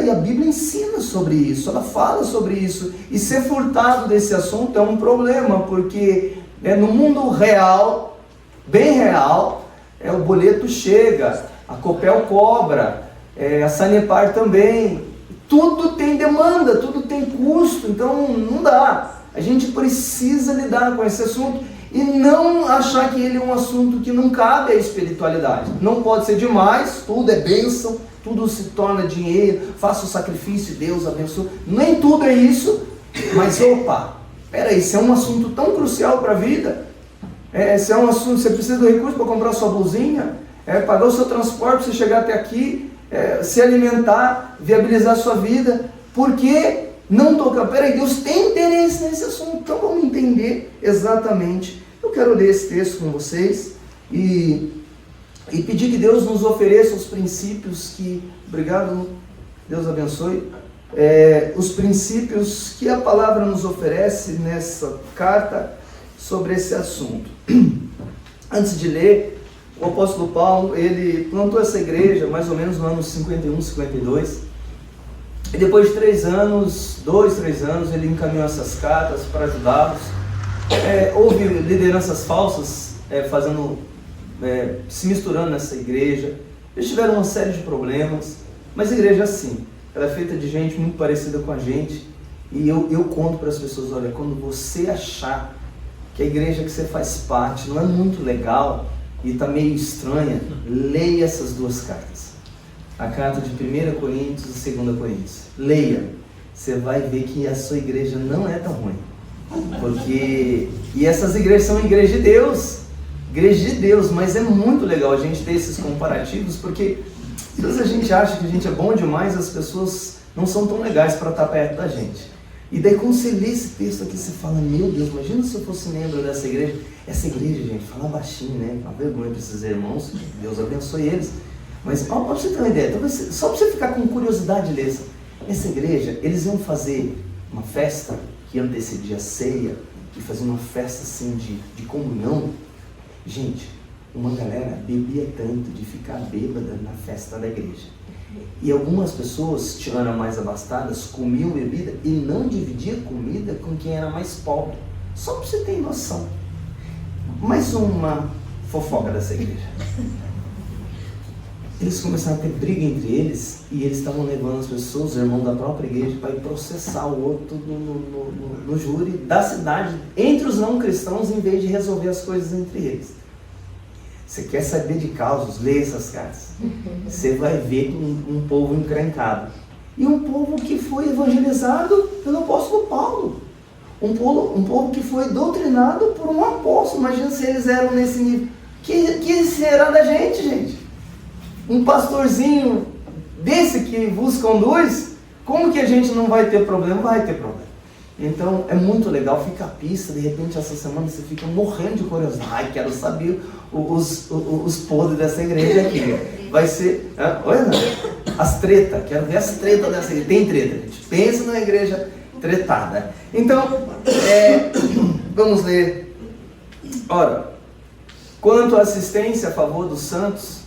E a Bíblia ensina sobre isso, ela fala sobre isso. E ser furtado desse assunto é um problema, porque no mundo real, bem real, o boleto chega, a Copel cobra, a Sanepar também. Tudo tem demanda, tudo tem custo, então não dá. A gente precisa lidar com esse assunto e não achar que ele é um assunto que não cabe à espiritualidade. Não pode ser demais, tudo é bênção, tudo se torna dinheiro, faça o sacrifício, Deus abençoe. Nem tudo é isso, mas peraí, se é um assunto tão crucial para a vida, se é um assunto, você precisa do recurso para comprar sua blusinha, pagar o seu transporte para você chegar até aqui, se alimentar, viabilizar a sua vida, por que não tocar? Peraí, Deus tem interesse nesse assunto, então vamos entender exatamente. Eu quero ler esse texto com vocês e pedir que Deus nos ofereça os princípios que, obrigado, Deus abençoe, os princípios que a palavra nos oferece nessa carta sobre esse assunto. Antes de ler, o apóstolo Paulo, ele plantou essa igreja mais ou menos no ano 51, 52, e depois de 3 anos, ele encaminhou essas cartas para ajudá-los. Houve lideranças falsas se misturando nessa igreja. Eles tiveram uma série de problemas, mas a igreja é assim, ela é feita de gente muito parecida com a gente, e eu conto para as pessoas, olha, quando você achar que a igreja que você faz parte não é muito legal e está meio estranha, leia essas 2 cartas. A carta de 1 Coríntios e 2 Coríntios. Leia. Você vai ver que a sua igreja não é tão ruim. E essas igrejas são igrejas de Deus. Igreja de Deus, mas é muito legal a gente ter esses comparativos, porque às vezes a gente acha que a gente é bom demais, as pessoas não são tão legais para estar perto da gente. E daí quando você lê esse texto aqui, você fala, meu Deus, imagina se eu fosse membro dessa igreja. Essa igreja, gente, fala baixinho, né? Uma vergonha para esses irmãos, Deus abençoe eles. Mas, para você ter uma ideia, só para você ficar com curiosidade, Lessa, essa igreja, eles iam fazer uma festa que antecedia a ceia, e fazer uma festa assim de comunhão. Gente, uma galera bebia tanto de ficar bêbada na festa da igreja. E algumas pessoas, tirando mais abastadas, comiam bebida e não dividiam comida com quem era mais pobre. Só para você ter noção. Mais uma fofoca dessa igreja. Eles começaram a ter briga entre eles e eles estavam levando as pessoas, os irmãos da própria igreja, para ir processar o outro no júri da cidade, entre os não cristãos, em vez de resolver as coisas entre eles. Você quer saber de causos? Leia essas cartas. Você vai ver um povo encrencado. E um povo que foi evangelizado pelo apóstolo Paulo. Um povo que foi doutrinado por um apóstolo. Imagina se eles eram nesse nível. Que será da gente? Um pastorzinho desse que vos conduz, como que a gente não vai ter problema? Vai ter problema. Então é muito legal, fica a pista, de repente essa semana você fica morrendo de curiosidade. Ai, quero saber os podres dessa igreja aqui. Vai ser, olha, as tretas, quero ver as tretas dessa igreja. Tem treta, gente. Pensa numa igreja tretada. Então, vamos ler. Ora, quanto à assistência a favor dos santos,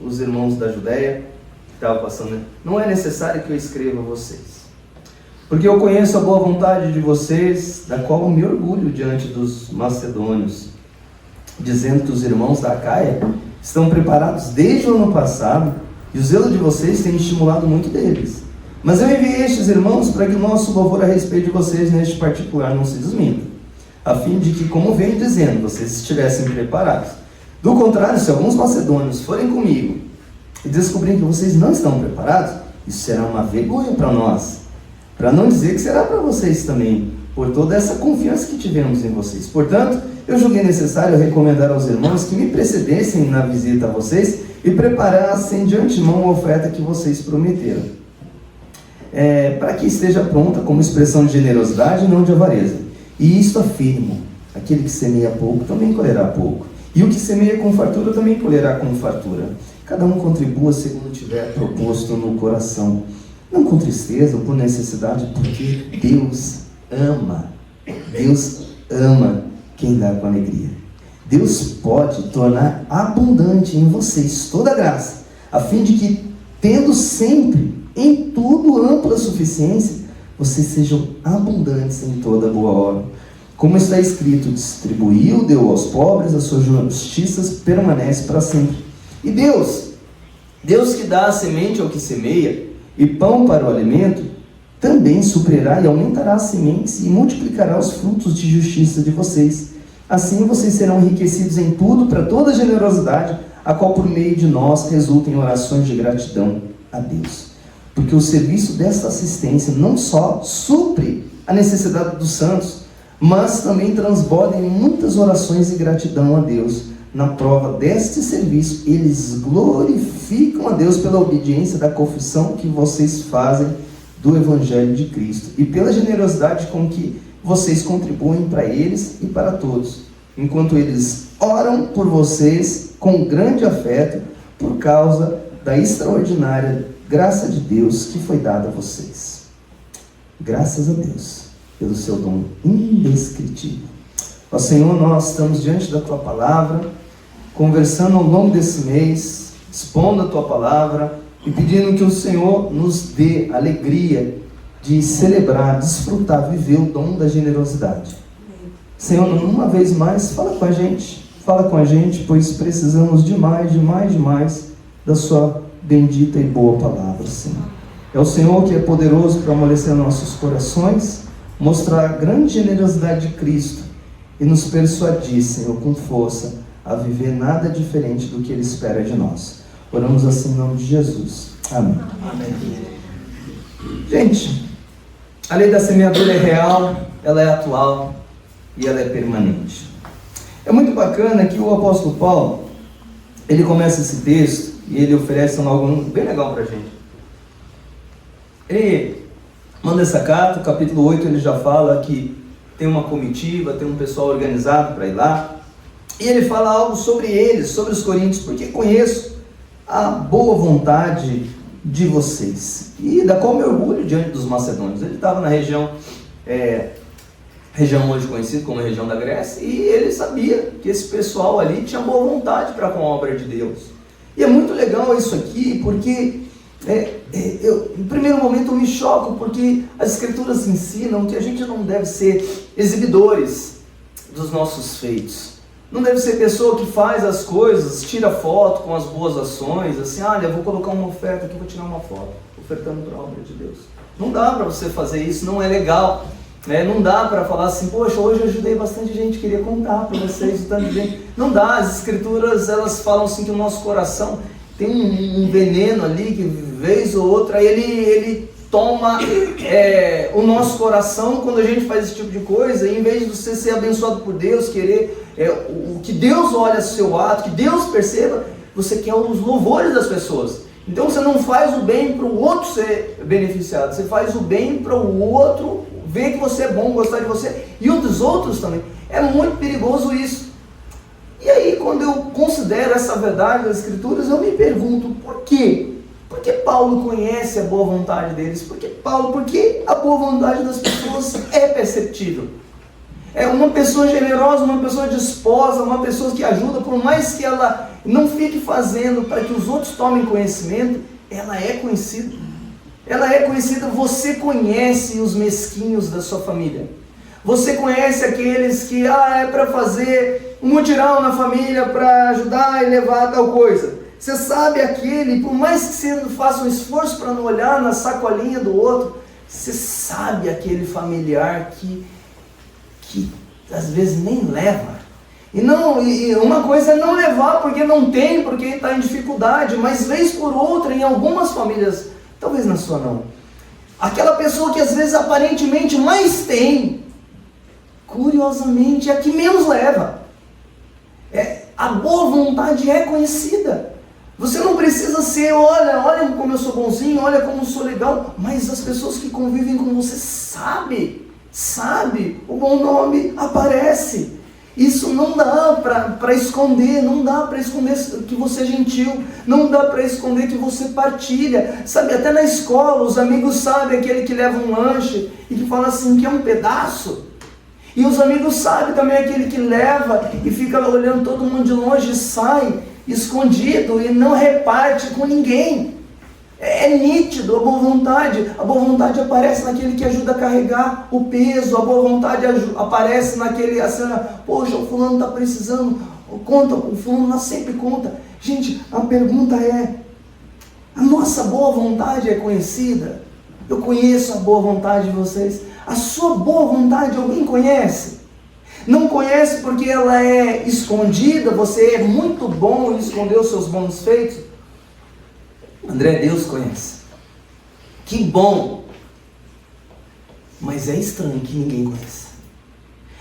os irmãos da Judéia, que estavam passando, não é necessário que eu escreva a vocês. Porque eu conheço a boa vontade de vocês, da qual eu me orgulho diante dos macedônios, dizendo que os irmãos da Acaia estão preparados desde o ano passado, e o zelo de vocês tem estimulado muito deles. Mas eu enviei estes irmãos para que o nosso louvor a respeito de vocês neste particular não se desminta, a fim de que, como venho dizendo, vocês estivessem preparados. Do contrário, se alguns macedônios forem comigo e descobrirem que vocês não estão preparados, isso será uma vergonha para nós, para não dizer que será para vocês também, por toda essa confiança que tivemos em vocês. Portanto, eu julguei necessário recomendar aos irmãos que me precedessem na visita a vocês e preparassem de antemão a oferta que vocês prometeram, para que esteja pronta como expressão de generosidade e não de avareza. E isto afirmo: aquele que semeia pouco também colherá pouco, e o que semeia com fartura também colherá com fartura. Cada um contribua segundo tiver proposto no coração, não com tristeza ou por necessidade, porque Deus ama quem dá com alegria. Deus pode tornar abundante em vocês toda a graça, a fim de que, tendo sempre em tudo ampla suficiência, vocês sejam abundantes em toda boa obra. Como está escrito, distribuiu, deu aos pobres, a sua justiça permanece para sempre. E Deus que dá a semente ao que semeia, e pão para o alimento, também suprirá e aumentará as sementes e multiplicará os frutos de justiça de vocês. Assim vocês serão enriquecidos em tudo para toda generosidade, a qual por meio de nós resulta em orações de gratidão a Deus. Porque o serviço desta assistência não só supre a necessidade dos santos, mas também transborda em muitas orações e gratidão a Deus. Na prova deste serviço, eles glorificam a Deus pela obediência da confissão que vocês fazem do Evangelho de Cristo e pela generosidade com que vocês contribuem para eles e para todos, enquanto eles oram por vocês com grande afeto por causa da extraordinária graça de Deus que foi dada a vocês. Graças a Deus pelo seu dom indescritível. Ó Senhor, nós estamos diante da Tua Palavra, conversando ao longo desse mês, expondo a Tua Palavra e pedindo que o Senhor nos dê alegria de celebrar, desfrutar, viver o dom da generosidade. Senhor, uma vez mais, fala com a gente, pois precisamos demais da Sua bendita e boa Palavra, Senhor. É o Senhor que é poderoso para amolecer nossos corações, mostrar a grande generosidade de Cristo e nos persuadir, Senhor, com força, a viver nada diferente do que Ele espera de nós. Oramos assim em nome de Jesus. Amém. Amém. Gente, a lei da semeadura é real, ela é atual e ela é permanente. É muito bacana que o apóstolo Paulo, ele começa esse texto e ele oferece algo bem legal para a gente. Ele manda essa carta, capítulo 8, ele já fala que tem uma comitiva, tem um pessoal organizado para ir lá. E ele fala algo sobre eles, sobre os coríntios, porque conheço a boa vontade de vocês, e da qual me orgulho diante dos macedônios. Ele estava na região hoje conhecida como a região da Grécia, e ele sabia que esse pessoal ali tinha boa vontade para com a obra de Deus. E é muito legal isso aqui, porque em primeiro momento eu me choco, porque as Escrituras ensinam que a gente não deve ser exibidores dos nossos feitos. Não deve ser pessoa que faz as coisas, tira foto com as boas ações, assim, olha, eu vou colocar uma oferta aqui, vou tirar uma foto, ofertando para a obra de Deus. Não dá para você fazer isso, não é legal. Não dá para falar assim, poxa, hoje eu ajudei bastante gente, queria contar para vocês o tanto de gente. Não dá, as Escrituras, elas falam assim que o nosso coração tem um veneno ali, que vez ou outra, ele toma o nosso coração quando a gente faz esse tipo de coisa, e em vez de você ser abençoado por Deus, querer o que Deus olha seu ato, que Deus perceba, você quer os louvores das pessoas. Então você não faz o bem para o outro ser beneficiado, você faz o bem para o outro ver que você é bom, gostar de você, e um dos outros também. É muito perigoso isso. E aí, quando eu considero essa verdade das Escrituras, eu me pergunto, por quê? Porque Paulo conhece a boa vontade deles. Porque a boa vontade das pessoas é perceptível. É uma pessoa generosa, uma pessoa disposta, uma pessoa que ajuda, por mais que ela não fique fazendo para que os outros tomem conhecimento, ela é conhecida. Ela é conhecida, você conhece os mesquinhos da sua família. Você conhece aqueles que, é para fazer um mutirão na família, para ajudar e levar tal coisa. Você sabe aquele, por mais que você faça um esforço para não olhar na sacolinha do outro, você sabe aquele familiar que às vezes nem leva. E uma coisa é não levar porque não tem, porque está em dificuldade, mas vez por outra, em algumas famílias, talvez na sua não, aquela pessoa que às vezes aparentemente mais tem, curiosamente é a que menos leva. A boa vontade é conhecida. Você não precisa ser, olha como eu sou bonzinho, olha como eu sou legal, mas as pessoas que convivem com você sabe, o bom nome aparece. Isso não dá para esconder, não dá para esconder que você é gentil, não dá para esconder que você partilha. Sabe, até na escola, os amigos sabem aquele que leva um lanche e que fala assim, quer um pedaço? E os amigos sabem também aquele que leva e fica olhando todo mundo de longe e sai escondido e não reparte com ninguém. É nítido a boa vontade. A boa vontade aparece naquele que ajuda a carregar o peso. A boa vontade aparece naquele, assim, poxa, o fulano está precisando, conta, o fulano sempre conta. Gente, a pergunta é, a nossa boa vontade é conhecida? Eu conheço a boa vontade de vocês. A sua boa vontade alguém conhece? Não conhece porque ela é escondida, você é muito bom em esconder os seus bons feitos? André, Deus conhece. Que bom! Mas é estranho que ninguém conheça.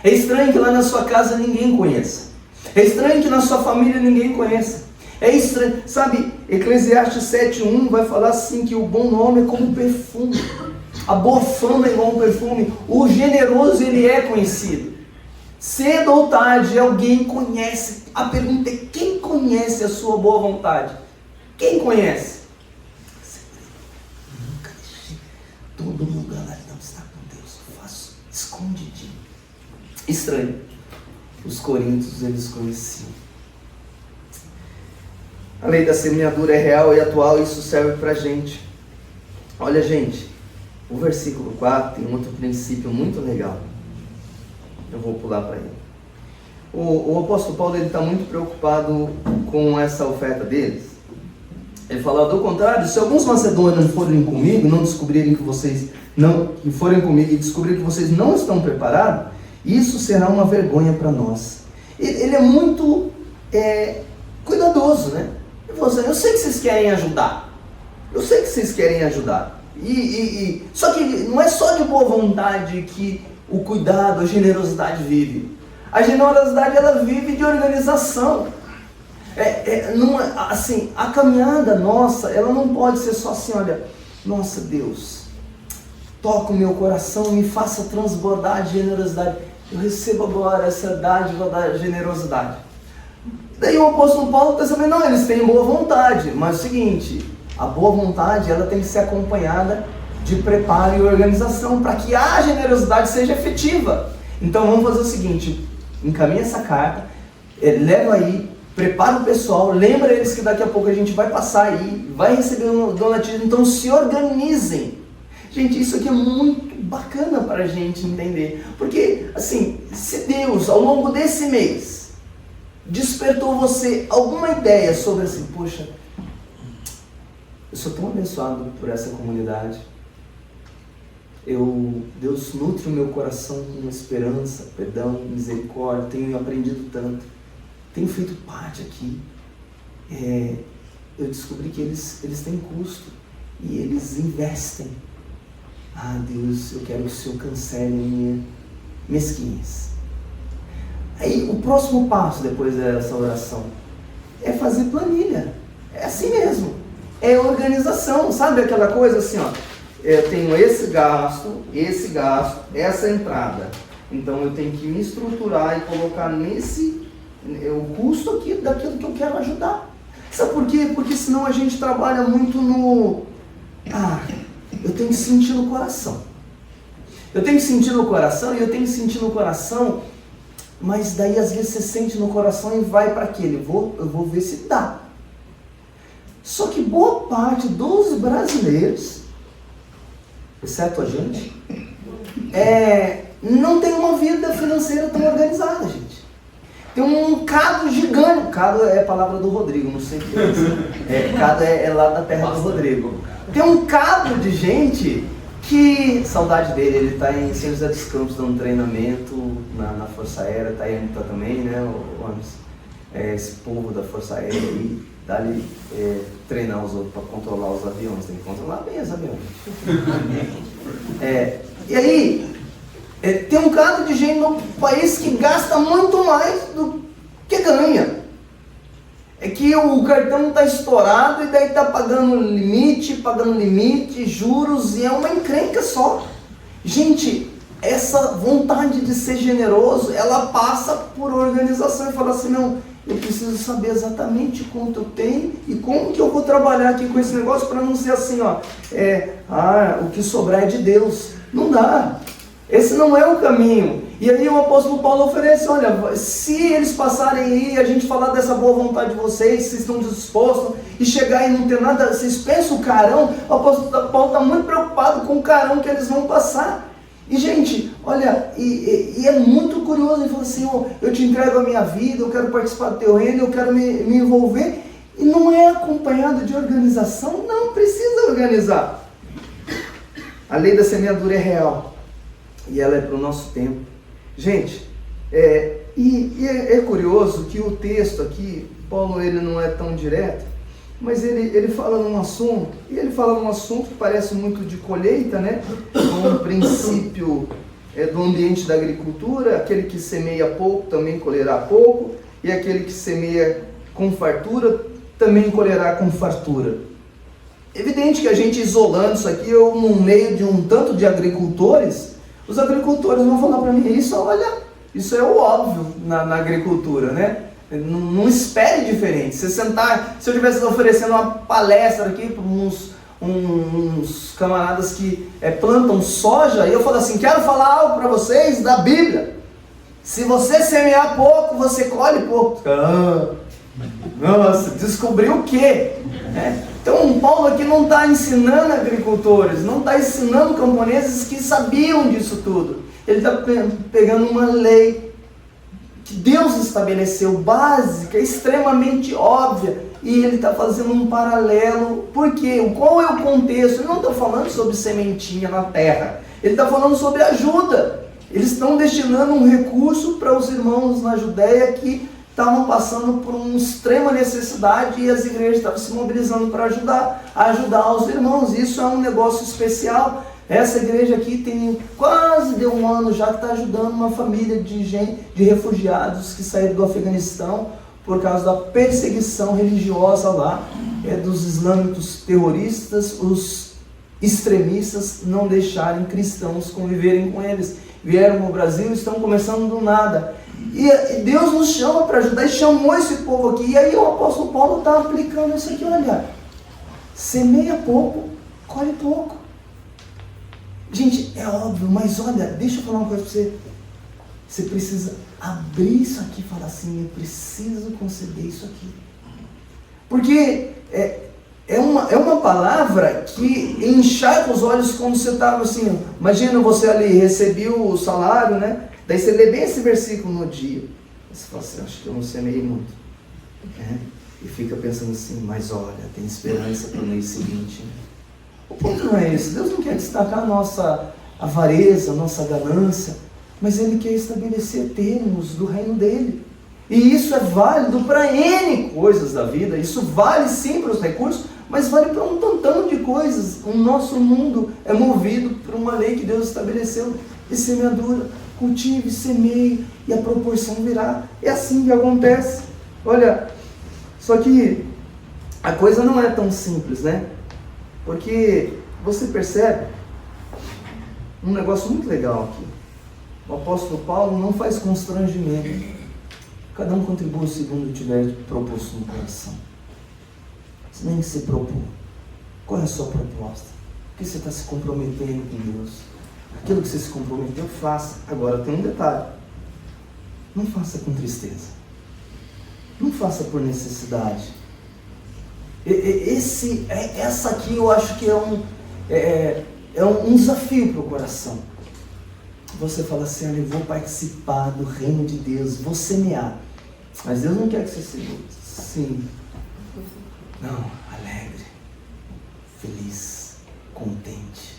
É estranho que lá na sua casa ninguém conheça. É estranho que na sua família ninguém conheça. É estranho, sabe, Eclesiastes 7:1 vai falar assim, que o bom nome é como perfume. A boa fama é igual um perfume. O generoso, ele é conhecido. Cedo ou tarde, alguém conhece. A pergunta é, quem conhece a sua boa vontade? Quem conhece? Nunca deixei. Todo lugar não está com Deus. Eu faço escondidinho. Estranho. Os coríntios, eles conheciam. A lei da semeadura é real e atual, e isso serve para a gente. Olha, gente, o versículo 4 tem um outro princípio muito legal. Eu vou pular para ele. O apóstolo Paulo está muito preocupado com essa oferta deles. Ele fala, do contrário, se alguns macedônios forem comigo, não descobrirem que vocês não, que forem comigo e descobrirem que vocês não estão preparados, isso será uma vergonha para nós. Ele é muito cuidadoso, né? Ele falou assim, eu sei que vocês querem ajudar. Eu sei que vocês querem ajudar. Só que não é só de boa vontade que o cuidado, a generosidade vive. A generosidade, ela vive de organização. Assim, a caminhada nossa, ela não pode ser só assim, olha, nossa Deus, toca o meu coração, me faça transbordar de generosidade. Eu recebo agora essa dádiva da generosidade. Daí o apóstolo Paulo está sabendo, não, eles têm boa vontade, mas é o seguinte, a boa vontade, ela tem que ser acompanhada de preparo e organização, para que a generosidade seja efetiva. Então vamos fazer o seguinte, encaminha essa carta, leva aí, prepara o pessoal, lembra eles que daqui a pouco a gente vai passar aí, vai receber um donativo, então se organizem. Gente, isso aqui é muito bacana para a gente entender, porque assim, se Deus ao longo desse mês despertou você alguma ideia sobre assim, poxa, eu sou tão abençoado por essa comunidade, Deus nutre o meu coração com esperança, perdão, misericórdia, tenho aprendido tanto, tenho feito parte aqui, eu descobri que eles têm custo e eles investem. Ah, Deus, eu quero que o Senhor cancele minha mesquinhez. Aí o próximo passo depois dessa oração é fazer planilha. É assim mesmo. É organização, sabe aquela coisa assim, ó. Eu tenho esse gasto, essa entrada. Então eu tenho que me estruturar e colocar o custo aqui daquilo que eu quero ajudar. Sabe por quê? Porque senão a gente trabalha muito eu tenho que sentir no coração. Eu tenho que sentir no coração e eu tenho que sentir no coração, mas daí às vezes você sente no coração e vai para aquele, eu vou ver se dá. Só que boa parte dos brasileiros, exceto a gente, não tem uma vida financeira tão organizada, gente. Tem um cado gigante, cado é a palavra do Rodrigo, não sei o que é. Cado é lá da terra do Rodrigo. Tem um cado de gente que, saudade dele, ele está em São José dos Campos dando treinamento na Força Aérea, está aí também, né, o Anderson? Esse povo da Força Aérea aí, dá-lhe treinar os outros para controlar os aviões, tem que controlar bem os aviões. E aí, tem um caso de gente no país que gasta muito mais do que ganha. É que o cartão está estourado e daí está pagando limite, juros, e é uma encrenca só. Gente, essa vontade de ser generoso, ela passa por organização e fala assim, não, eu preciso saber exatamente quanto eu tenho e como que eu vou trabalhar aqui com esse negócio para não ser assim, o que sobrar é de Deus. Não dá. Esse não é o caminho. E aí o apóstolo Paulo oferece, olha, se eles passarem aí e a gente falar dessa boa vontade de vocês, vocês estão dispostos, e chegar e não ter nada, vocês pensam o carão, o apóstolo Paulo está muito preocupado com o carão que eles vão passar. E gente, olha, e é muito curioso, ele falou assim, eu te entrego a minha vida, eu quero participar do teu reino, eu quero me envolver, e não é acompanhado de organização, não precisa organizar. A lei da semeadura é real, e ela é para o nosso tempo. Gente, é curioso que o texto aqui, Paulo ele não é tão direto, mas ele fala num assunto, e ele fala num assunto que parece muito de colheita, né? Um princípio do ambiente da agricultura, aquele que semeia pouco também colherá pouco, e aquele que semeia com fartura também colherá com fartura. Evidente que a gente isolando isso aqui, eu no meio de um tanto de agricultores, os agricultores vão falar para mim, isso é o óbvio na agricultura, né? Não espere diferente. Se eu estivesse oferecendo uma palestra aqui para uns camaradas que plantam soja, e eu falo assim, quero falar algo para vocês da Bíblia. Se você semear pouco, você colhe pouco. Nossa, descobriu o quê? Então Paulo aqui não está ensinando agricultores, não está ensinando camponeses que sabiam disso tudo. Ele está pegando uma lei que Deus estabeleceu, básica, extremamente óbvia, e ele está fazendo um paralelo. Por quê? Qual é o contexto? Ele não está falando sobre sementinha na terra, ele está falando sobre ajuda. Eles estão destinando um recurso para os irmãos na Judéia que estavam passando por uma extrema necessidade, e as igrejas estavam se mobilizando para ajudar os irmãos. Isso é um negócio especial. Essa igreja aqui tem quase de um ano já que está ajudando uma família de refugiados que saíram do Afeganistão por causa da perseguição religiosa lá, dos islâmicos terroristas, os extremistas não deixarem cristãos conviverem com eles. Vieram no Brasil e estão começando do nada. E Deus nos chama para ajudar, e chamou esse povo aqui. E aí o apóstolo Paulo está aplicando isso aqui, olha, semeia pouco, colhe pouco. Gente, é óbvio, mas olha, deixa eu falar uma coisa para você. Você precisa abrir isso aqui e falar assim, eu preciso conceder isso aqui. Porque é uma palavra que encharca os olhos quando você estava assim, imagina você ali, recebeu o salário, né? Daí você lê bem esse versículo no dia. Você fala assim, acho que eu não semeei muito. E fica pensando assim, mas olha, tem esperança para o mês seguinte. O ponto não é esse. Deus não quer destacar a nossa avareza, a nossa ganância, mas Ele quer estabelecer termos do reino dEle. E isso é válido para N coisas da vida. Isso vale sim para os recursos, mas vale para um tantão de coisas. O nosso mundo é movido por uma lei que Deus estabeleceu de semeadura. Cultive, semeie, e a proporção virá. É assim que acontece. Olha, só que a coisa não é tão simples, né? Porque você percebe um negócio muito legal aqui. O apóstolo Paulo não faz constrangimento. Cada um contribui segundo tiver proposto no coração. Você nem se propor. Qual é a sua proposta? O que você está se comprometendo com Deus? Aquilo que você se comprometeu, faça. Agora tem um detalhe. Não faça com tristeza. Não faça por necessidade. Essa aqui eu acho que é um desafio para o coração. Você fala assim, olha, eu vou participar do reino de Deus, vou semear. Mas Deus não quer que você seja sim. Não, alegre, feliz, contente.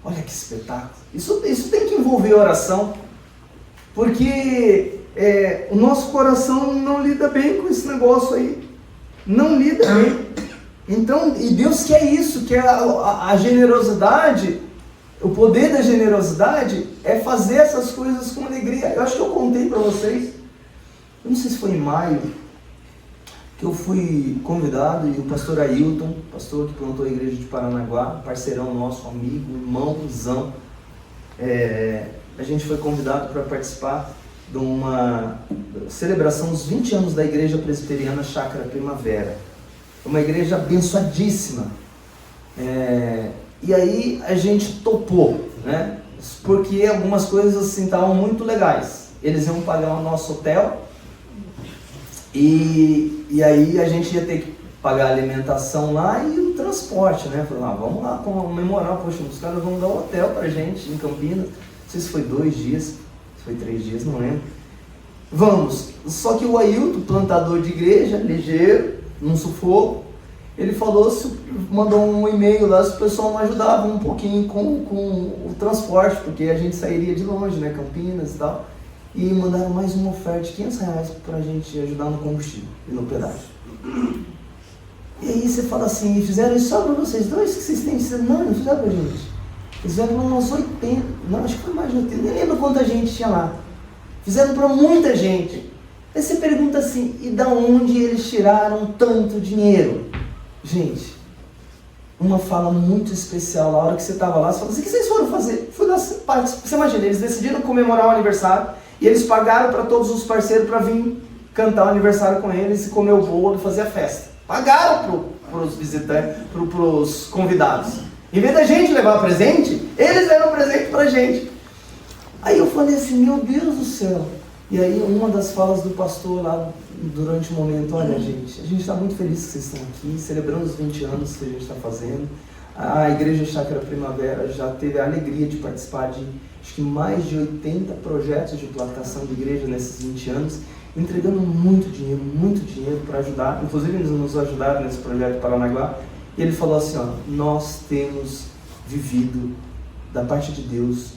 Olha que espetáculo. Isso tem que envolver oração. Porque o nosso coração não lida bem com esse negócio aí. Não lida bem. Então, e Deus quer isso, quer a generosidade. O poder da generosidade é fazer essas coisas com alegria. Eu acho que eu contei para vocês, eu não sei se foi em maio, que eu fui convidado, e o pastor Ailton, pastor que plantou a igreja de Paranaguá, parceirão nosso, amigo, irmãozão, a gente foi convidado para participar de uma celebração dos 20 anos da Igreja Presbiteriana Chácara Primavera. Uma igreja abençoadíssima. E aí a gente topou, né? porque algumas coisas assim estavam muito legais. Eles iam pagar o nosso hotel e aí a gente ia ter que pagar a alimentação lá e o transporte, né? Falei, vamos lá comemorar, poxa, os caras vão dar um hotel pra gente em Campinas. Não sei se foi 2 dias, se foi 3 dias, não lembro. Vamos. Só que o Ailton, plantador de igreja, ligeiro, num sufoco, ele falou, mandou um e-mail lá se o pessoal não ajudava um pouquinho com o transporte, porque a gente sairia de longe, né? Campinas e tal. E mandaram mais uma oferta de R$500 pra gente ajudar no combustível e no pedágio. E aí você fala assim, fizeram isso só pra vocês dois? Que vocês têm que ser? Não fizeram pra gente. Eles fizeram umas 80, não, acho que foi mais de 80, nem lembro quanta gente tinha lá. Fizeram pra muita gente. Aí você pergunta assim, e da onde eles tiraram tanto dinheiro? Gente, uma fala muito especial, na hora que você estava lá, você fala assim, o que vocês foram fazer? Fui das partes. Você imagina, eles decidiram comemorar o aniversário e eles pagaram para todos os parceiros para vir cantar o aniversário com eles e comer o bolo e fazer a festa. Pagaram para os visitantes, para os convidados. Em vez da gente levar presente, eles deram presente para a gente. Aí eu falei assim, meu Deus do céu. E aí uma das falas do pastor lá durante o momento, olha gente, a gente está muito feliz que vocês estão aqui, celebrando os 20 anos que a gente está fazendo. A Igreja Chácara Primavera já teve a alegria de participar de, acho que mais de 80 projetos de plantação de igreja nesses 20 anos, entregando muito dinheiro para ajudar, inclusive eles nos ajudaram nesse projeto Paranaguá, e ele falou assim, nós temos vivido da parte de Deus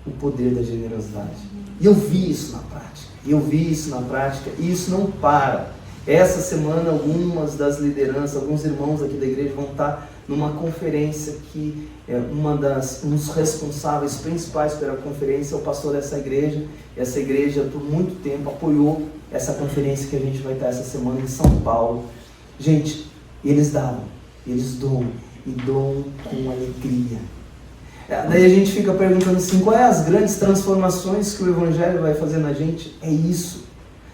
o poder da generosidade. E eu vi isso na prática, e isso não para. Essa semana algumas das lideranças, alguns irmãos aqui da igreja vão estar numa conferência que um dos responsáveis principais pela conferência é o pastor dessa igreja. Essa igreja por muito tempo apoiou essa conferência que a gente vai estar essa semana em São Paulo. Gente, eles doam e doam com alegria. Daí a gente fica perguntando assim, quais as grandes transformações que o Evangelho vai fazer na gente? É isso.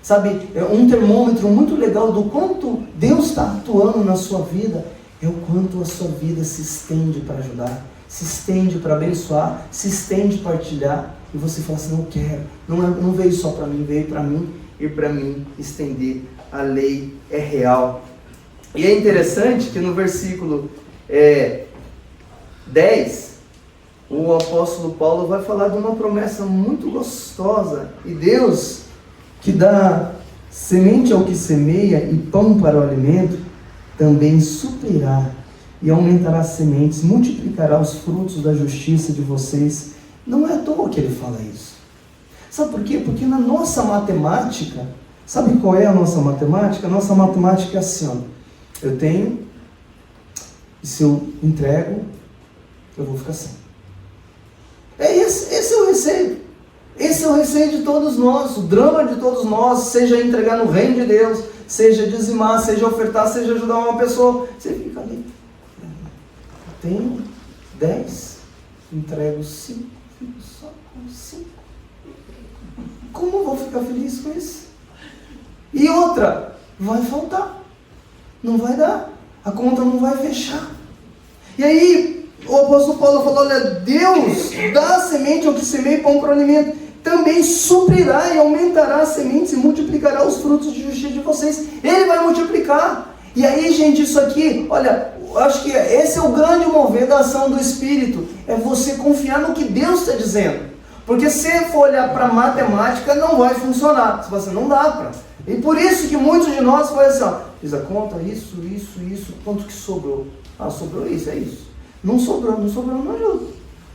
Sabe, um termômetro muito legal do quanto Deus está atuando na sua vida, é o quanto a sua vida se estende para ajudar, se estende para abençoar, se estende para partilhar, e você fala assim, não quero, não veio só para mim, veio para mim, e para mim estender, a lei é real. E é interessante que no versículo 10, o apóstolo Paulo vai falar de uma promessa muito gostosa. E Deus, que dá semente ao que semeia e pão para o alimento, também suprirá e aumentará as sementes, multiplicará os frutos da justiça de vocês. Não é à toa que ele fala isso. Sabe por quê? Porque na nossa matemática, sabe qual é a nossa matemática? A nossa matemática é assim, eu tenho, e se eu entrego, eu vou ficar sem. Esse é o receio. Esse é o receio de todos nós, o drama de todos nós, seja entregar no reino de Deus, seja dizimar, seja ofertar, seja ajudar uma pessoa. Você fica ali. Eu tenho 10, entrego 5, fico só com 5. Como eu vou ficar feliz com isso? E outra, vai faltar. Não vai dar. A conta não vai fechar. E aí, o apóstolo Paulo falou, olha, Deus dá a semente ao que semeia e pão para o alimento, também suprirá e aumentará as sementes e multiplicará os frutos de justiça de vocês. Ele vai multiplicar. E aí, gente, isso aqui, olha, eu acho que esse é o grande mover da ação do Espírito, é você confiar no que Deus está dizendo. Porque se for olhar para a matemática, não vai funcionar. Você fala assim, não dá para. E por isso que muitos de nós fazem assim, fiz a conta, isso, quanto que sobrou? Sobrou isso, é isso. Não sobrou, não ajuda.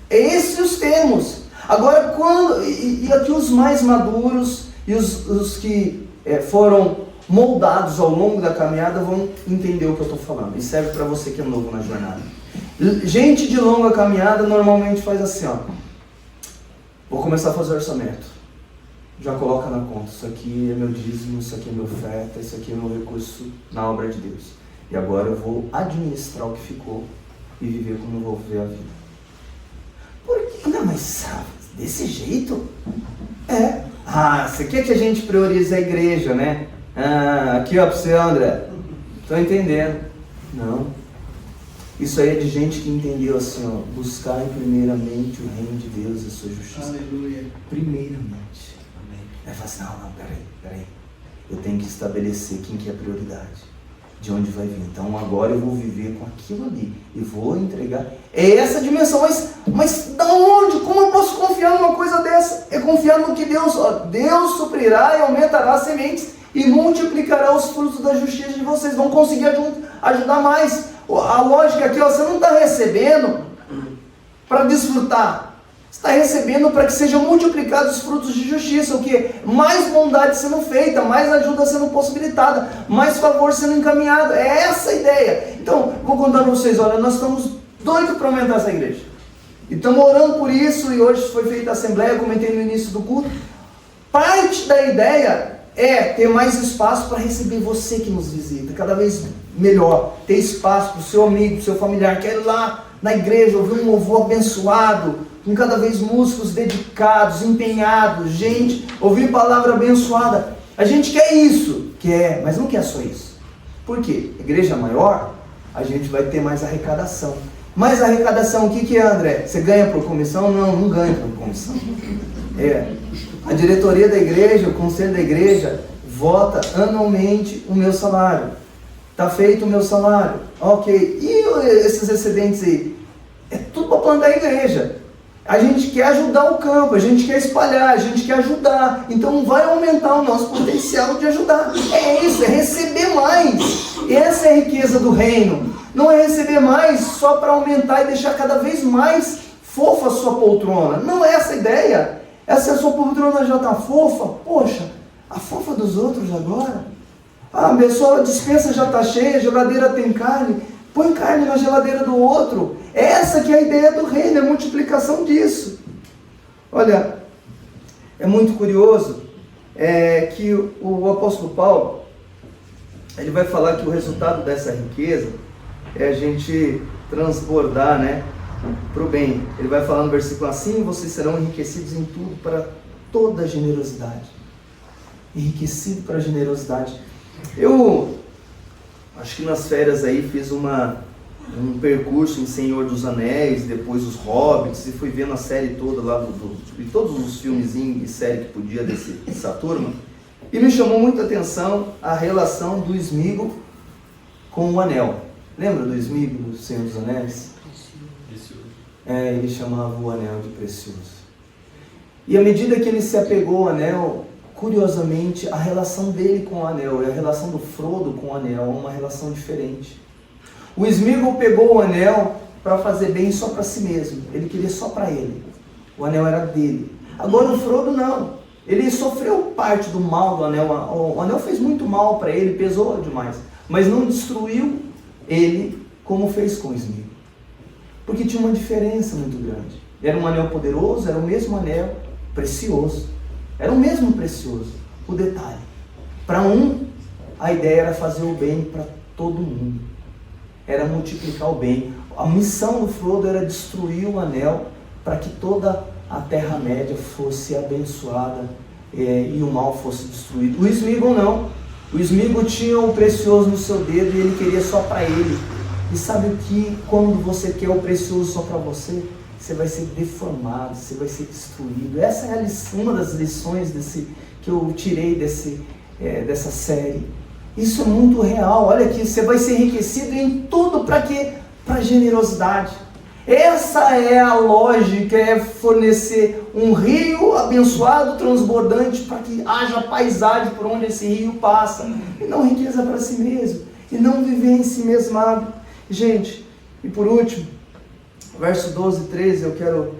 Esses os termos. Agora, e aqui os mais maduros e os que foram moldados ao longo da caminhada vão entender o que eu estou falando. E serve para você que é novo na jornada. Gente de longa caminhada normalmente faz assim, vou começar a fazer orçamento. Já coloca na conta, isso aqui é meu dízimo, isso aqui é minha oferta, isso aqui é meu recurso na obra de Deus. E agora eu vou administrar o que ficou e viver como eu vou viver a vida. Por quê? Não, mas desse jeito? Você quer que a gente priorize a igreja, né? Aqui para você, André. Estou entendendo. Não. Isso aí é de gente que entendeu assim, ó, buscar primeiramente o reino de Deus e a sua justiça. Aleluia. Primeiramente. Amém. Aí fala assim, não, peraí. Eu tenho que estabelecer quem que é a prioridade. De onde vai vir. Então agora eu vou viver com aquilo ali. E vou entregar. É essa a dimensão. Mas da onde? Como eu posso confiar numa coisa dessa? É confiar no que Deus... Deus suprirá e aumentará as sementes e multiplicará os frutos da justiça de vocês. Vão conseguir ajudar mais. A lógica aqui, você não está recebendo para desfrutar. Você está recebendo para que sejam multiplicados os frutos de justiça. O que? Mais bondade sendo feita, mais ajuda sendo possibilitada, mais favor sendo encaminhado. É essa a ideia. Então, vou contar para vocês, olha, nós estamos doidos para aumentar essa igreja. E estamos orando por isso, e hoje foi feita a assembleia, comentei no início do culto. Parte da ideia é ter mais espaço para receber você que nos visita, cada vez melhor. Ter espaço para o seu amigo, para o seu familiar, quer ir lá na igreja, ouvir um louvor abençoado, com cada vez músicos dedicados, empenhados, gente, ouvir palavra abençoada. A gente quer isso, quer, mas não quer só isso. Por quê? Igreja maior, a gente vai ter mais arrecadação. Mais arrecadação, o que é, André? Você ganha por comissão? Não ganha por comissão. A diretoria da igreja, o conselho da igreja, vota anualmente o meu salário. Está feito o meu salário. Ok. E esses excedentes aí? É tudo para plantar a igreja. A gente quer ajudar o campo, a gente quer espalhar, a gente quer ajudar. Então vai aumentar o nosso potencial de ajudar. É isso, é receber mais. Essa é a riqueza do reino. Não é receber mais só para aumentar e deixar cada vez mais fofa a sua poltrona. Não é essa a ideia. Essa a sua poltrona já está fofa. Poxa, a fofa dos outros agora. A pessoa, a despensa já está cheia, a geladeira tem carne. Põe carne na geladeira do outro. Essa que é a ideia do reino, é a multiplicação disso. Olha, é muito curioso que o apóstolo Paulo, ele vai falar que o resultado dessa riqueza é a gente transbordar, para o bem. Ele vai falar no versículo assim, vocês serão enriquecidos em tudo para toda generosidade. Enriquecido para a generosidade. Eu acho que nas férias aí fiz um percurso em Senhor dos Anéis, depois os Hobbits, e fui vendo a série toda lá, e todos os filmezinhos e série que podia dessa turma, e me chamou muita atenção a relação do Sméagol com o anel. Lembra do Sméagol, do Senhor dos Anéis? Precioso. Ele chamava o anel de precioso. E à medida que ele se apegou ao anel, curiosamente, a relação dele com o anel e a relação do Frodo com o anel é uma relação diferente. O Sméagol pegou o anel para fazer bem só para si mesmo. Ele queria só para ele. O anel era dele. Agora o Frodo não. Ele sofreu parte do mal do anel. O anel fez muito mal para ele, pesou demais. Mas não destruiu ele como fez com o Sméagol. Porque tinha uma diferença muito grande. Era um anel poderoso, era o mesmo anel precioso. Era o mesmo precioso. O detalhe. Para um, a ideia era fazer o bem para todo mundo. Era multiplicar o bem. A missão do Frodo era destruir o anel para que toda a Terra-média fosse abençoada e o mal fosse destruído. O Sméagol não. O Sméagol tinha o precioso no seu dedo e ele queria só para ele. E sabe o que? Quando você quer o precioso só para você, você vai ser deformado, você vai ser destruído. Essa é uma das lições que eu tirei dessa série. Isso é muito real. Olha aqui, você vai ser enriquecido em tudo para quê? Para generosidade. Essa é a lógica, é fornecer um rio abençoado, transbordante, para que haja paisagem por onde esse rio passa. E não riqueza para si mesmo. E não viver em si mesmado. Gente, e por último, verso 12 e 13, eu quero...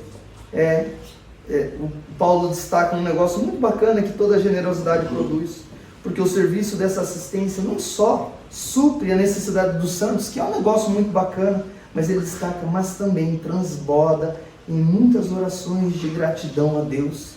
o Paulo destaca um negócio muito bacana que toda generosidade produz. Porque o serviço dessa assistência não só supre a necessidade dos santos, que é um negócio muito bacana, mas ele destaca, mas também transborda em muitas orações de gratidão a Deus.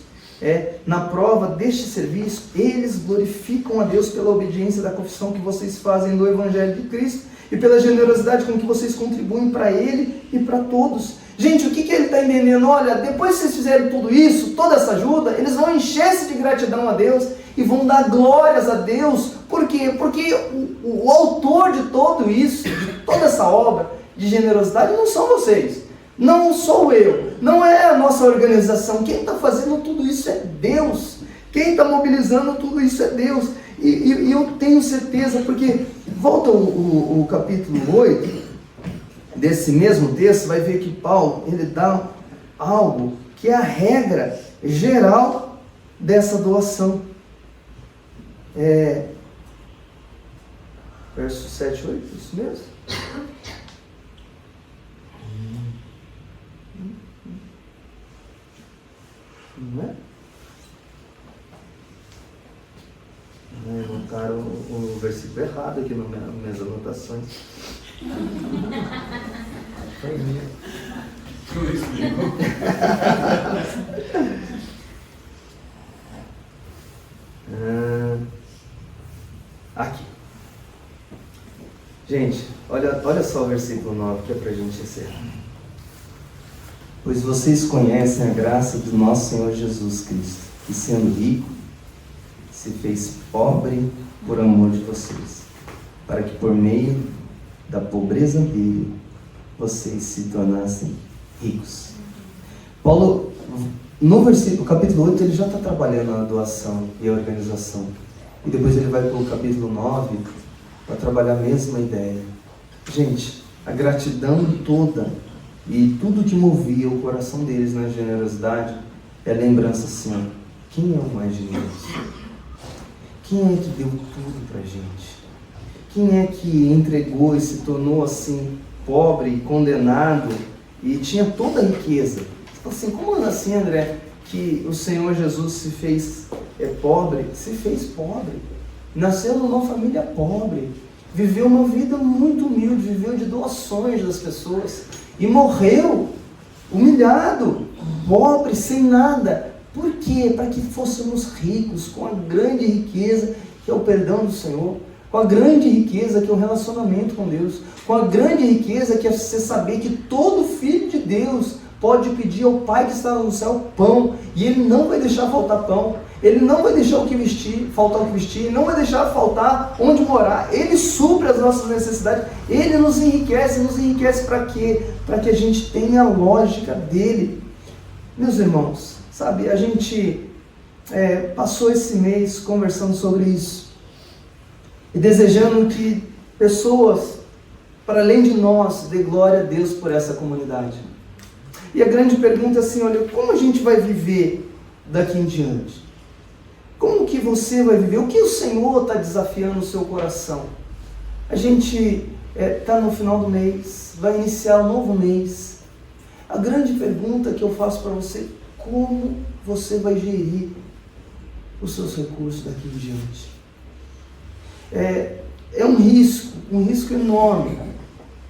Na prova deste serviço, eles glorificam a Deus pela obediência da confissão que vocês fazem do Evangelho de Cristo e pela generosidade com que vocês contribuem para Ele e para todos. Gente, o que ele está entendendo? Olha, depois que vocês fizerem tudo isso, toda essa ajuda, eles vão encher-se de gratidão a Deus e vão dar glórias a Deus. Por quê? Porque o autor de tudo isso, de toda essa obra, de generosidade não são vocês, não sou eu, não é a nossa organização. Quem está fazendo tudo isso é Deus. Quem está mobilizando tudo isso é Deus. E eu tenho certeza, porque volta o capítulo 8 desse mesmo texto, vai ver que Paulo, ele dá algo que é a regra geral dessa doação. Verso 7 e 8, isso mesmo? Não é? Botaram o versículo errado aqui nas minhas anotações. Foi minha. Aqui. Gente, olha só o versículo 9 que é para a gente encerrar. Pois vocês conhecem a graça do nosso Senhor Jesus Cristo, que sendo rico, se fez pobre por amor de vocês, para que por meio da pobreza dele, vocês se tornassem ricos. Paulo, no capítulo 8, ele já está trabalhando a doação e a organização. E depois ele vai para o capítulo 9 para trabalhar a mesma ideia. Gente, a gratidão toda e tudo que movia o coração deles na generosidade é a lembrança assim, quem é o mais generoso? Quem é que deu tudo para a gente? Quem é que entregou e se tornou assim, pobre e condenado e tinha toda a riqueza? Você fala assim, como assim, André, que o Senhor Jesus se fez pobre? Se fez pobre. Nasceu numa família pobre. Viveu uma vida muito humilde, viveu de doações das pessoas. E morreu humilhado, pobre, sem nada. Por quê? Para que fôssemos ricos com a grande riqueza que é o perdão do Senhor, com a grande riqueza que é o relacionamento com Deus, com a grande riqueza que é você saber que todo filho de Deus pode pedir ao Pai que está no céu pão, e Ele não vai deixar faltar pão, Ele não vai deixar faltar o que vestir, não vai deixar faltar onde morar, Ele supre as nossas necessidades, Ele nos enriquece para quê? Para que a gente tenha a lógica dEle. Meus irmãos, sabe, a gente passou esse mês conversando sobre isso, e desejando que pessoas, para além de nós, dê glória a Deus por essa comunidade. E a grande pergunta é assim, olha, como a gente vai viver daqui em diante? Como que você vai viver? O que o Senhor está desafiando o seu coração? A gente está no final do mês, vai iniciar um novo mês. A grande pergunta que eu faço para você, como você vai gerir os seus recursos daqui em diante? É um risco enorme.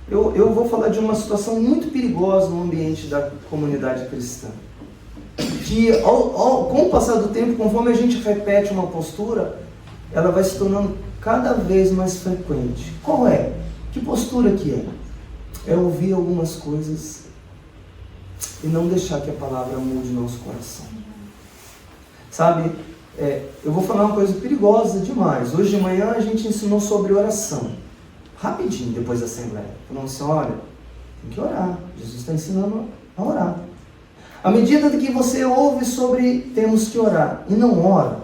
Eu vou falar de uma situação muito perigosa no ambiente da comunidade cristã. Que com o passar do tempo, conforme a gente repete uma postura, ela vai se tornando cada vez mais frequente. Qual é? Que postura que é? É ouvir algumas coisas e não deixar que a palavra mude nosso coração. Sabe, eu vou falar uma coisa perigosa demais. Hoje de manhã a gente ensinou sobre oração. Rapidinho, depois da assembleia. Falando assim, olha, tem que orar. Jesus está ensinando a orar. À medida que você ouve sobre temos que orar e não ora,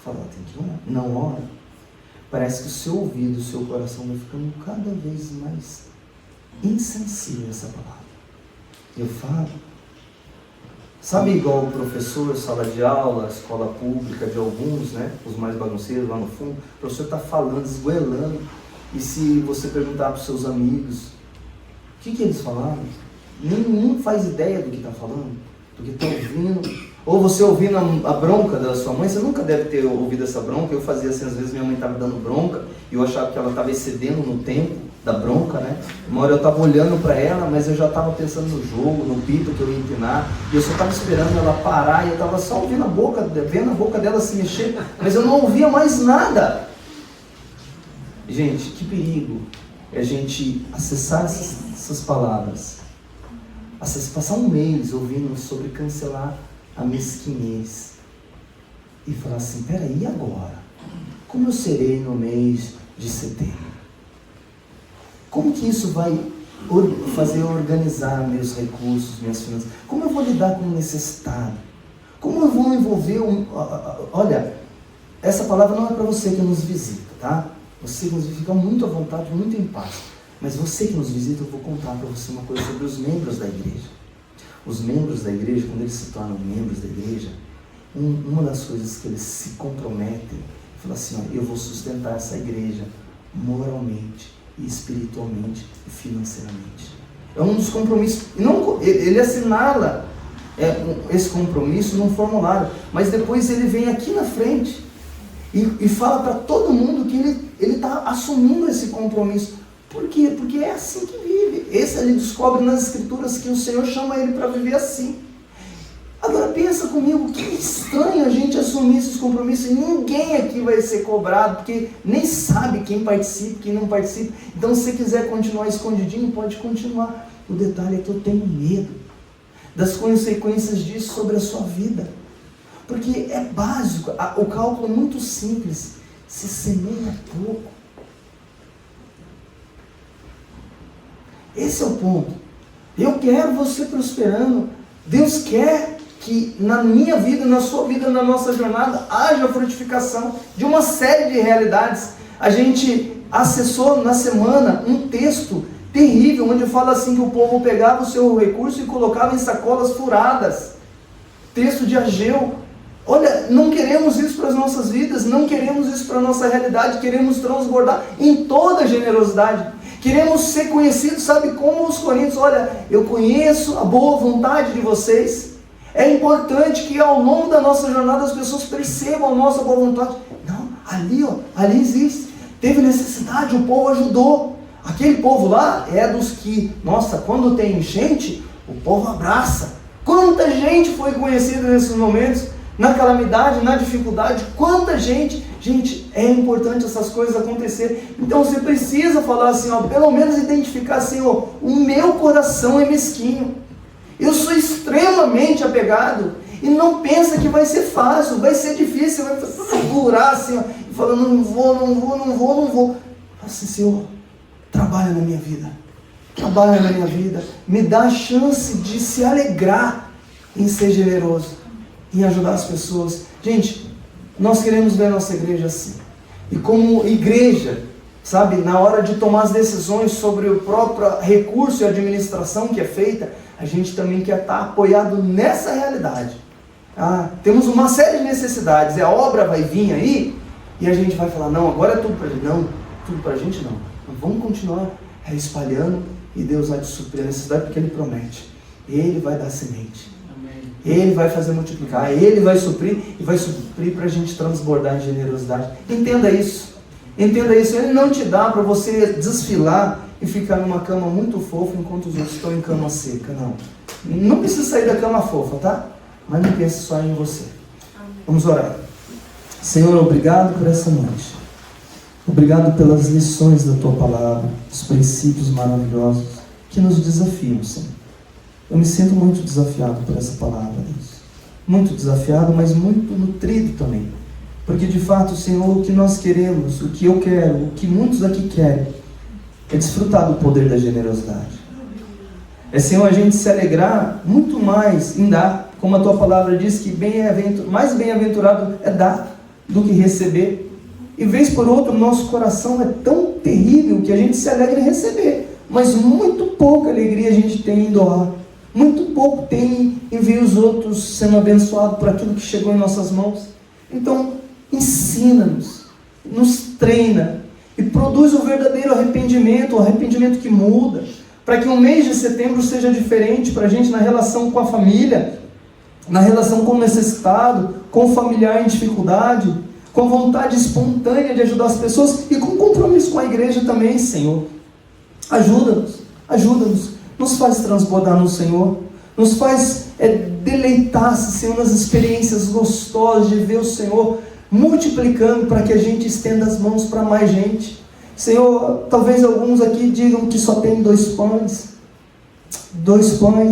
fala, tem que orar, não ora, parece que o seu ouvido, o seu coração vai ficando cada vez mais insensível a essa palavra. Eu falo, sabe igual o professor, sala de aula, escola pública de alguns, né, os mais bagunceiros lá no fundo, o professor está falando, esgoelando, e se você perguntar para os seus amigos, o que eles falaram? Nenhum faz ideia do que está falando, do que está ouvindo. Ou você ouvindo a bronca da sua mãe, você nunca deve ter ouvido essa bronca. Eu fazia assim, às vezes minha mãe estava dando bronca, e eu achava que ela estava excedendo no tempo da bronca, né? Uma hora eu estava olhando para ela, mas eu já estava pensando no jogo, no pito que eu ia empinar, e eu só estava esperando ela parar, e eu estava só ouvindo vendo a boca dela se mexer, mas eu não ouvia mais nada. Gente, que perigo é a gente acessar essas palavras, passar um mês ouvindo sobre cancelar a mesquinhez e falar assim, peraí, e agora? Como eu serei no mês de setembro? Como que isso vai fazer organizar meus recursos, minhas finanças? Como eu vou lidar com o necessitado? Como eu vou envolver Olha, essa palavra não é para você que nos visita, tá? Você que nos visita, fica muito à vontade, muito em paz. Mas você que nos visita, eu vou contar para você uma coisa sobre os membros da igreja. Os membros da igreja, quando eles se tornam membros da igreja, uma das coisas que eles se comprometem, fala assim, ó, eu vou sustentar essa igreja moralmente, espiritualmente e financeiramente. É um dos compromissos. Ele assinala esse compromisso num formulário, mas depois ele vem aqui na frente e fala para todo mundo que ele está assumindo esse compromisso. Por quê? Porque é assim que vive. Esse ele descobre nas escrituras que o Senhor chama ele para viver assim. Agora pensa comigo, que estranho a gente assumir esses compromissos e ninguém aqui vai ser cobrado, porque nem sabe quem participa, quem não participa. Então se você quiser continuar escondidinho, pode continuar. O detalhe é que eu tenho medo das consequências disso sobre a sua vida. Porque é básico, o cálculo é muito simples. Se semeia pouco. Esse é o ponto. Eu quero você prosperando. Deus quer que na minha vida, na sua vida, na nossa jornada, haja frutificação de uma série de realidades. A gente acessou na semana um texto terrível, onde fala assim que o povo pegava o seu recurso e colocava em sacolas furadas. Texto de Ageu. Olha, não queremos isso para as nossas vidas, não queremos isso para a nossa realidade, queremos transbordar em toda a generosidade. Queremos ser conhecidos, sabe, como os coríntios. Olha, eu conheço a boa vontade de vocês. É importante que ao longo da nossa jornada as pessoas percebam a nossa boa vontade. Não, ali existe. Teve necessidade, o povo ajudou. Aquele povo lá é dos que, nossa, quando tem enchente, o povo abraça. Quanta gente foi conhecida nesses momentos, na calamidade, na dificuldade, quanta gente. Gente, é importante essas coisas acontecerem. Então você precisa falar assim, ó, pelo menos identificar assim, ó, o meu coração é mesquinho. Eu sou extremamente apegado. E não pensa que vai ser fácil, vai ser difícil, vai segurar assim, ó, e falar, não vou. Fala assim, Senhor, trabalha na minha vida. Trabalha na minha vida. Me dá a chance de se alegrar em ser generoso, em ajudar as pessoas. Gente, nós queremos ver a nossa igreja assim. E como igreja, sabe, na hora de tomar as decisões sobre o próprio recurso e administração que é feita, a gente também quer estar apoiado nessa realidade. Temos uma série de necessidades, a obra vai vir aí, e a gente vai falar, não, agora é tudo para a gente. Não, tudo para a gente não. Nós vamos continuar espalhando, e Deus vai te suprir a necessidade, porque Ele promete. Ele vai dar semente. Ele vai fazer multiplicar, Ele vai suprir, e vai suprir para a gente transbordar em generosidade. Entenda isso. Ele não te dá para você desfilar e ficar numa cama muito fofa enquanto os outros estão em cama seca, não. Não precisa sair da cama fofa, tá? Mas não pense só em você. Vamos orar. Senhor, obrigado por essa noite. Obrigado pelas lições da Tua Palavra, os princípios maravilhosos que nos desafiam, Senhor. Eu me sinto muito desafiado por essa palavra, Deus. Muito desafiado, mas muito nutrido também. Porque de fato, Senhor, o que nós queremos, o que eu quero, o que muitos aqui querem, é desfrutar do poder da generosidade. É, Senhor, a gente se alegrar muito mais em dar. Como a Tua Palavra diz que mais bem-aventurado é dar do que receber. E vez por outra, o nosso coração é tão terrível que a gente se alegra em receber. Mas muito pouca alegria a gente tem em doar. Muito pouco tem em ver os outros sendo abençoados por aquilo que chegou em nossas mãos. Então, ensina-nos, nos treina e produz o verdadeiro arrependimento, o arrependimento que muda, para que o mês de setembro seja diferente para a gente na relação com a família, na relação com o necessitado, com o familiar em dificuldade, com vontade espontânea de ajudar as pessoas e com compromisso com a igreja também, Senhor. Ajuda-nos. Nos faz transbordar no Senhor, nos faz deleitar-se, Senhor, nas experiências gostosas de ver o Senhor multiplicando para que a gente estenda as mãos para mais gente. Senhor, talvez alguns aqui digam que só tem 2 pães,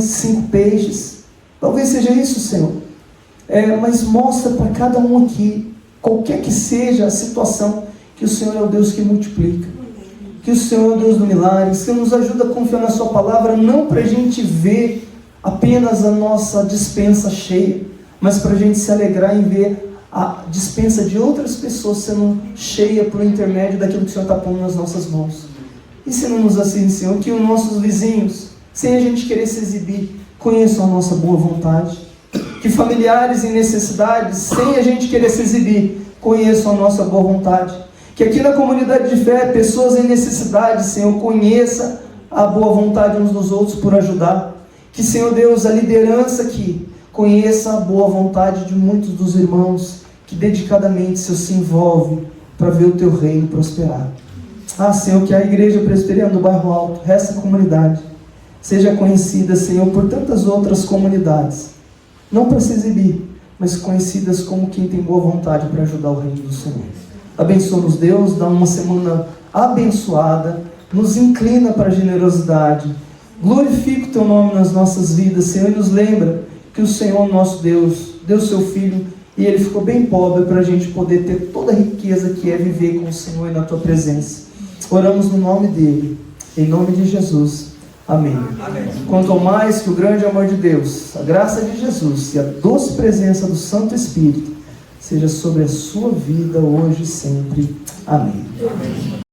5 peixes. Talvez seja isso, Senhor. Mas mostra para cada um aqui, qualquer que seja a situação, que o Senhor é o Deus que multiplica. que o Senhor é o Deus do milagre, Senhor, nos ajuda a confiar na sua palavra, não para a gente ver apenas a nossa despensa cheia, mas para a gente se alegrar em ver a despensa de outras pessoas sendo cheia por intermédio daquilo que o Senhor está pondo nas nossas mãos. Ensina-nos assim, Senhor, que os nossos vizinhos, sem a gente querer se exibir, conheçam a nossa boa vontade. Que familiares em necessidades, sem a gente querer se exibir, conheçam a nossa boa vontade. Que aqui na comunidade de fé, pessoas em necessidade, Senhor, conheça a boa vontade uns dos outros por ajudar. Que, Senhor Deus, a liderança aqui conheça a boa vontade de muitos dos irmãos que dedicadamente, Senhor, se envolvem para ver o Teu reino prosperar. Senhor, que a Igreja Presbiteriana do Bairro Alto, essa comunidade, seja conhecida, Senhor, por tantas outras comunidades, não para se exibir, mas conhecidas como quem tem boa vontade para ajudar o reino do Senhor. Abençoa-nos, Deus, dá uma semana abençoada, nos inclina para a generosidade, glorifica o Teu nome nas nossas vidas, Senhor, e nos lembra que o Senhor, nosso Deus, deu o Seu Filho e Ele ficou bem pobre para a gente poder ter toda a riqueza que é viver com o Senhor e na Tua presença. Oramos no nome dEle, em nome de Jesus. Amém. Amém. Quanto ao mais que o grande amor de Deus, a graça de Jesus e a doce presença do Santo Espírito seja sobre a sua vida hoje e sempre. Amém. Amém.